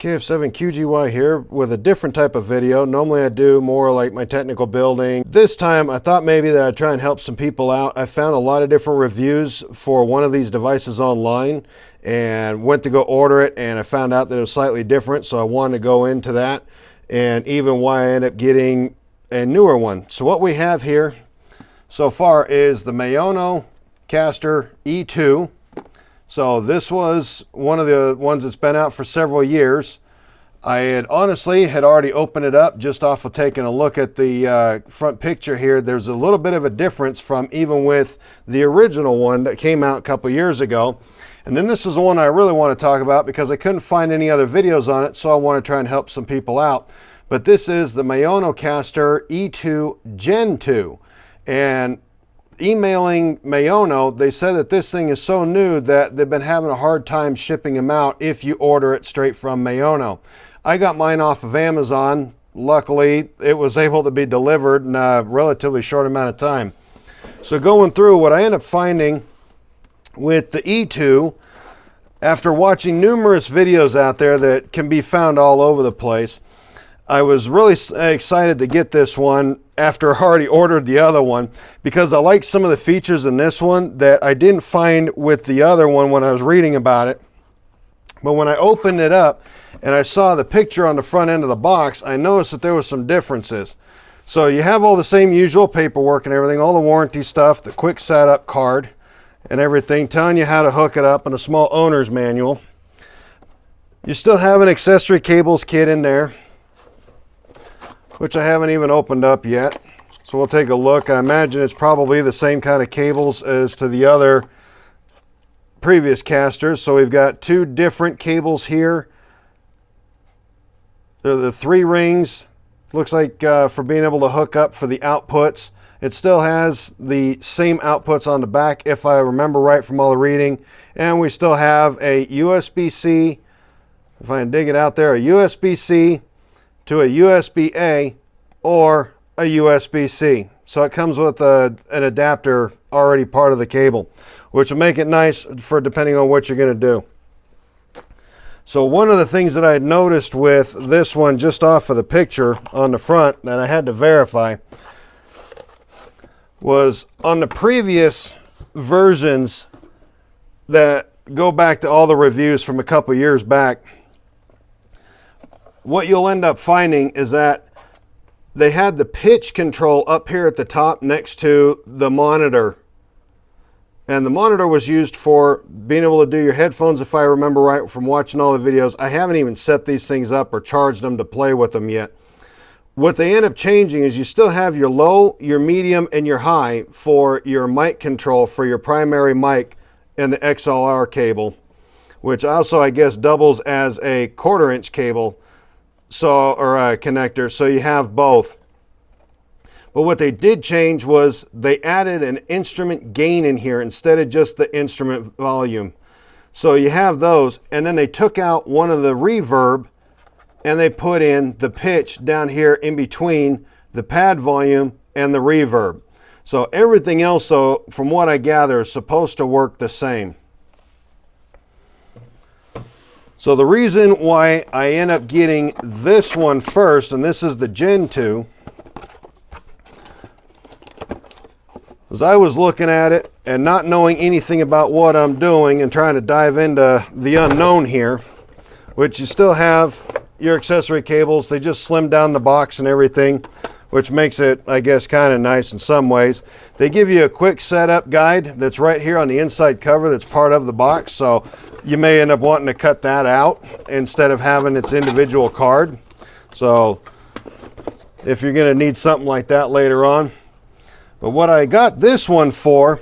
KF7QGY here with a different type of video. Normally I do more like my technical building. This time I thought maybe that I'd try and help some people out. I found a lot of different reviews for one of these devices online and went to go order it, and I found out that it was slightly different, so I wanted to go into that and even why I ended up getting a newer one. So what we have here so far is the Maonocaster E2. So this was one of the ones that's been out for several years. I had honestly already opened it up just off of taking a look at the front picture here. There's a little bit of a difference from even with the original one that came out a couple years ago. And then this is the one I really want to talk about because I couldn't find any other videos on it, so I want to try and help some people out. But this is the Maonocaster E2 Gen 2. And emailing Maono, they said that this thing is so new that they've been having a hard time shipping them out if you order it straight from Maono. I got mine off of Amazon. Luckily, it was able to be delivered in a relatively short amount of time. So going through, what I ended up finding with the E2, after watching numerous videos out there that can be found all over the place, I was really excited to get this one after I already ordered the other one, because I like some of the features in this one that I didn't find with the other one when I was reading about it. But when I opened it up and I saw the picture on the front end of the box, I noticed that there was some differences. So you have all the same usual paperwork and everything, all the warranty stuff, the quick setup card and everything telling you how to hook it up, and a small owner's manual. You still have an accessory cables kit in there, which I haven't even opened up yet. So we'll take a look. I imagine it's probably the same kind of cables as to the other previous casters. So we've got two different cables here. They're the 3 rings. Looks like for being able to hook up for the outputs. It still has the same outputs on the back, if I remember right from all the reading. And we still have a USB-C, if I can dig it out there, a USB-C to a USB-A or a USB-C. So it comes with an adapter already part of the cable, which will make it nice for depending on what you're going to do. So one of the things that I had noticed with this one just off of the picture on the front that I had to verify was on the previous versions that go back to all the reviews from a couple years back, what you'll end up finding is that they had the pitch control up here at the top next to the monitor. And the monitor was used for being able to do your headphones, if I remember right from watching all the videos. I haven't even set these things up or charged them to play with them yet. What they end up changing is you still have your low, your medium, and your high for your mic control for your primary mic and the XLR cable, which also I guess doubles as a 1/4 inch cable. Or a connector, so you have both. But what they did change was they added an instrument gain in here instead of just the instrument volume. So you have those, and then they took out one of the reverb and they put in the pitch down here in between the pad volume and the reverb. So everything else, though, from what I gather, is supposed to work the same. So the reason why I end up getting this one first, and this is the Gen 2, is I was looking at it and not knowing anything about what I'm doing and trying to dive into the unknown here, which you still have your accessory cables. They just slim down the box and everything, which makes it, I guess, kind of nice in some ways. They give you a quick setup guide that's right here on the inside cover that's part of the box, so you may end up wanting to cut that out instead of having its individual card. So if you're going to need something like that later on. But what I got this one for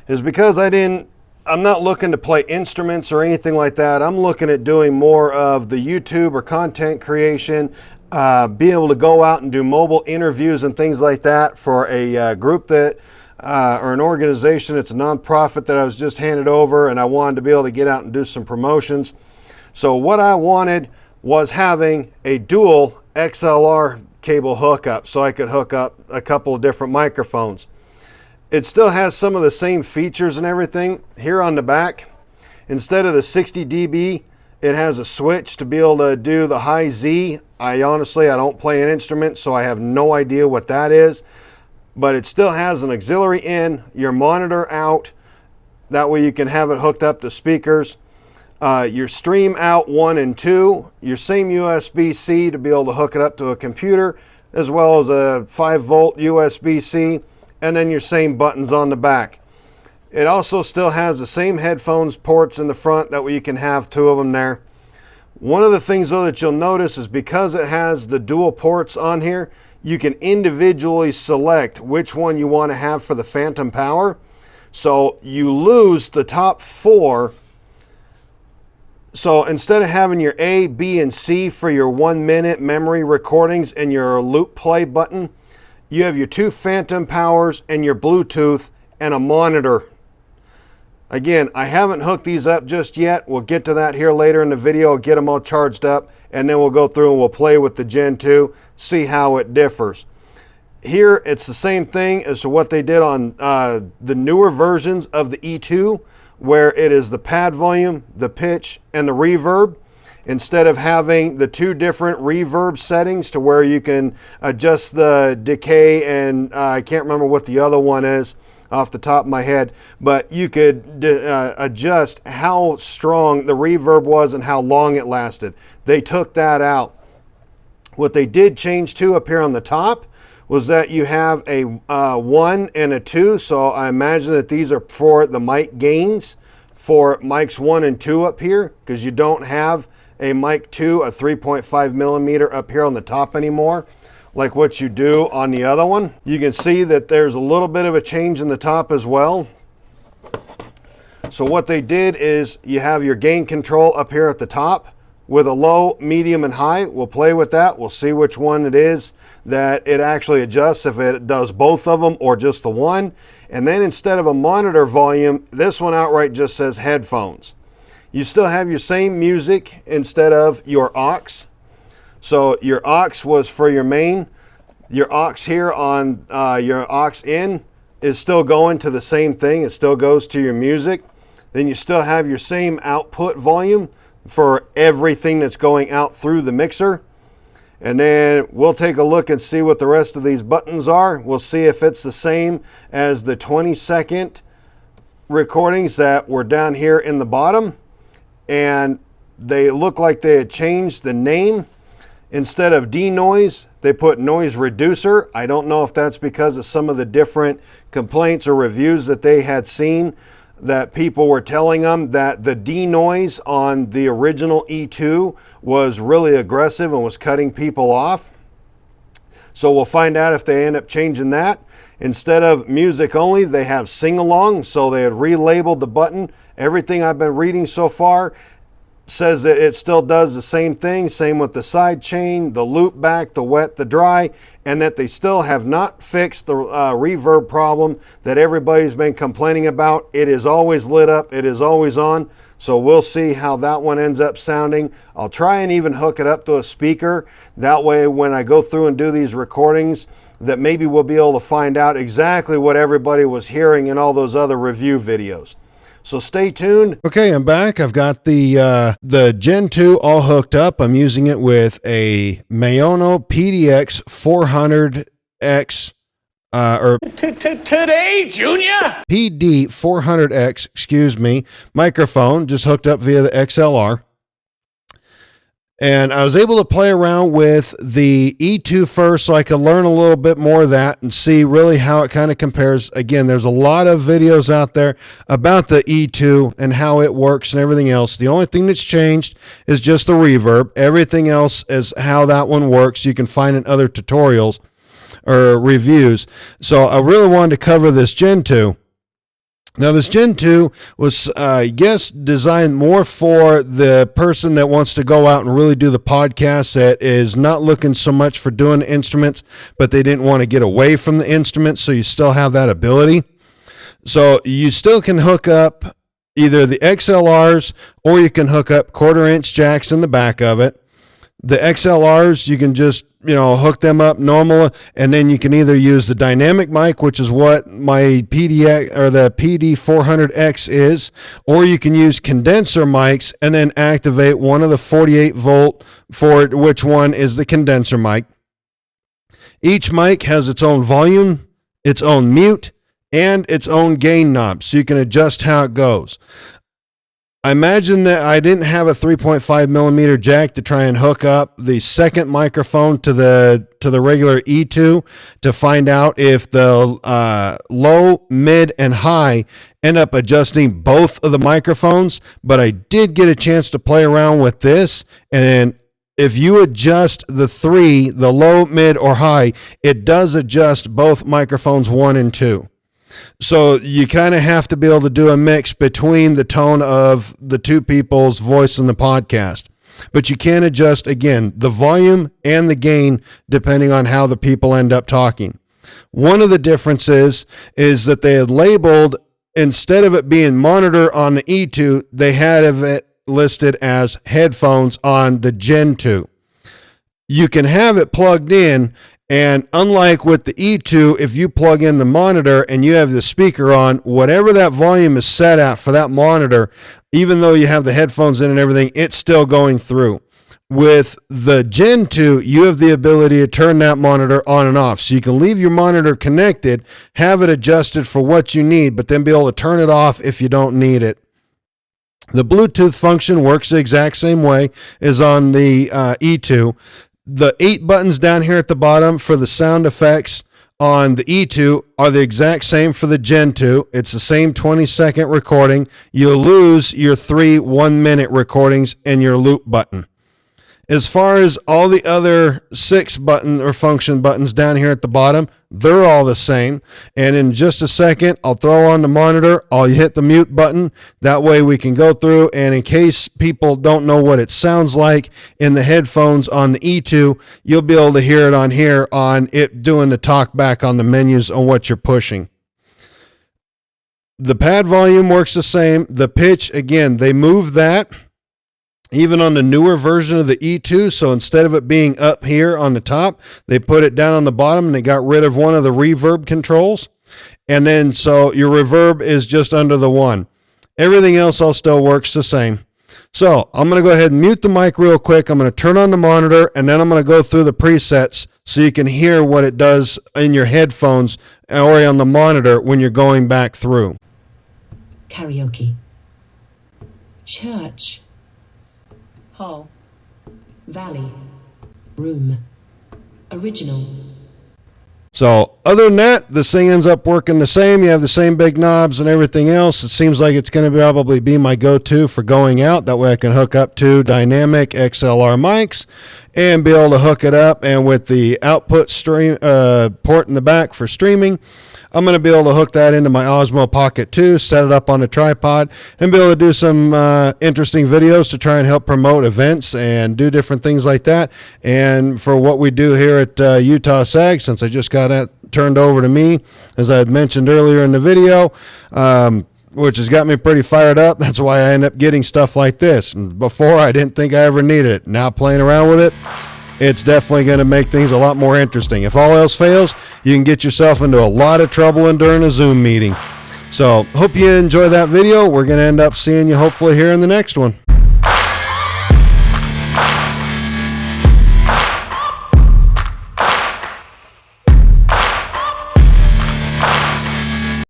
is because I'm not looking to play instruments or anything like that. I'm looking at doing more of the YouTube or content creation, being able to go out and do mobile interviews and things like that for a group that or an organization. It's a nonprofit that I was just handed over, and I wanted to be able to get out and do some promotions. So what I wanted was having a dual XLR cable hookup so I could hook up a couple of different microphones. It still has some of the same features and everything here on the back. Instead of the 60 dB It has a switch to be able to do the high Z. I don't play an instrument, so I have no idea what that is. But it still has an auxiliary in, your monitor out. That way you can have it hooked up to speakers. Your stream out 1 and 2. Your same USB-C to be able to hook it up to a computer, as well as a 5-volt USB-C. And then your same buttons on the back. It also still has the same headphones ports in the front, that way you can have 2 of them there. One of the things though that you'll notice is because it has the dual ports on here, you can individually select which one you want to have for the phantom power. So you lose the top 4. So instead of having your A, B, and C for your 1-minute memory recordings and your loop play button, you have your 2 phantom powers and your Bluetooth and a monitor. Again, I haven't hooked these up just yet. We'll get to that here later in the video. I'll get them all charged up, and then we'll go through and we'll play with the Gen 2, see how it differs. Here, it's the same thing as to what they did on the newer versions of the E2, where it is the pad volume, the pitch, and the reverb. Instead of having the 2 different reverb settings to where you can adjust the decay, and I can't remember what the other one is off the top of my head, but you could adjust how strong the reverb was and how long it lasted. They took that out. What they did change to up here on the top was that you have a 1 and a 2, so I imagine that these are for the mic gains for mics 1 and 2 up here, because you don't have a mic 2, a 3.5 millimeter up here on the top anymore, like what you do on the other one. You can see that there's a little bit of a change in the top as well. So what they did is you have your gain control up here at the top with a low, medium, and high. We'll play with that. We'll see which one it is that it actually adjusts, if it does both of them or just the one. And then instead of a monitor volume, this one outright just says headphones. You still have your same music instead of your aux. So your aux was for your main. Your aux here on your aux in is still going to the same thing. It still goes to your music. Then you still have your same output volume for everything that's going out through the mixer. And then we'll take a look and see what the rest of these buttons are. We'll see if it's the same as the 20-second recordings that were down here in the bottom. And they look like they had changed the name. Instead of denoise, they put noise reducer. I don't know if that's because of some of the different complaints or reviews that they had seen, that people were telling them that the denoise on the original E2 was really aggressive and was cutting people off. So we'll find out if they end up changing that. Instead of music only, they have sing along. So they had relabeled the button. Everything I've been reading so far says that it still does the same thing, same with the side chain, the loop back, the wet, the dry, and that they still have not fixed the reverb problem that everybody's been complaining about. It is always lit up, it is always on, so we'll see how that one ends up sounding. I'll try and even hook it up to a speaker. That way when I go through and do these recordings, that maybe we'll be able to find out exactly what everybody was hearing in all those other review videos. So stay tuned. Okay, I'm back. I've got the Gen 2 all hooked up. I'm using it with a Maono PD400X Today, Junior? PD400X, excuse me, microphone, just hooked up via the XLR. And I was able to play around with the E2 first so I could learn a little bit more of that and see really how it kind of compares. Again, there's a lot of videos out there about the E2 and how it works and everything else. The only thing that's changed is just the reverb. Everything else is how that one works. You can find in other tutorials or reviews. So I really wanted to cover this Gen 2. Now, this Gen 2 was, I guess, designed more for the person that wants to go out and really do the podcast, that is not looking so much for doing the instruments, but they didn't want to get away from the instruments, so you still have that ability. So you still can hook up either the XLRs or you can hook up 1/4-inch jacks in the back of it. The XLRs, you can just, hook them up normal, and then you can either use the dynamic mic, which is what my PDX or the PD400X is, or you can use condenser mics and then activate one of the 48 volt for it, which one is the condenser mic. Each mic has its own volume, its own mute, and its own gain knob, so you can adjust how it goes. I imagine that I didn't have a 3.5 millimeter jack to try and hook up the second microphone to the regular E2 to find out if the low, mid, and high end up adjusting both of the microphones, but I did get a chance to play around with this, and if you adjust the three, the low, mid, or high, it does adjust both microphones 1 and 2. So you kind of have to be able to do a mix between the tone of the two people's voice in the podcast. But you can adjust, again, the volume and the gain depending on how the people end up talking. One of the differences is that they had labeled, instead of it being monitor on the E2, they had it listed as headphones on the Gen 2. You can have it plugged in, and unlike with the E2, if you plug in the monitor and you have the speaker on, whatever that volume is set at for that monitor, even though you have the headphones in and everything, it's still going through. With the Gen 2, you have the ability to turn that monitor on and off. So you can leave your monitor connected, have it adjusted for what you need, but then be able to turn it off if you don't need it. The Bluetooth function works the exact same way as on the E2. The 8 buttons down here at the bottom for the sound effects on the E2 are the exact same for the Gen 2. It's the same 20-second recording. You'll lose your 3 1-minute recordings and your loop button. As far as all the other 6 button or function buttons down here at the bottom, they're all the same. And in just a second, I'll throw on the monitor, I'll hit the mute button. That way we can go through, and in case people don't know what it sounds like in the headphones on the E2, you'll be able to hear it on here on it doing the talk back on the menus on what you're pushing. The pad volume works the same. The pitch, again, they moved that. Even on the newer version of the E2, so instead of it being up here on the top, they put it down on the bottom and they got rid of one of the reverb controls. And then so your reverb is just under the 1. Everything else all still works the same. So I'm going to go ahead and mute the mic real quick. I'm going to turn on the monitor, and then I'm going to go through the presets so you can hear what it does in your headphones or on the monitor when you're going back through. Karaoke. Church. Hall, Valley, Room, Original. So other than that, this thing ends up working the same. You have the same big knobs and everything else. It seems like it's going to probably be my go-to for going out. That way I can hook up to dynamic XLR mics and be able to hook it up. And with the output stream port in the back for streaming, I'm going to be able to hook that into my Osmo Pocket 2, set it up on a tripod, and be able to do some interesting videos to try and help promote events and do different things like that. And for what we do here at Utah SAG, since I just got it turned over to me, as I had mentioned earlier in the video, which has got me pretty fired up. That's why I end up getting stuff like this. Before, I didn't think I ever needed it. Now playing around with it, it's definitely going to make things a lot more interesting. If all else fails, you can get yourself into a lot of trouble during a Zoom meeting. So, hope you enjoy that video. We're going to end up seeing you hopefully here in the next one.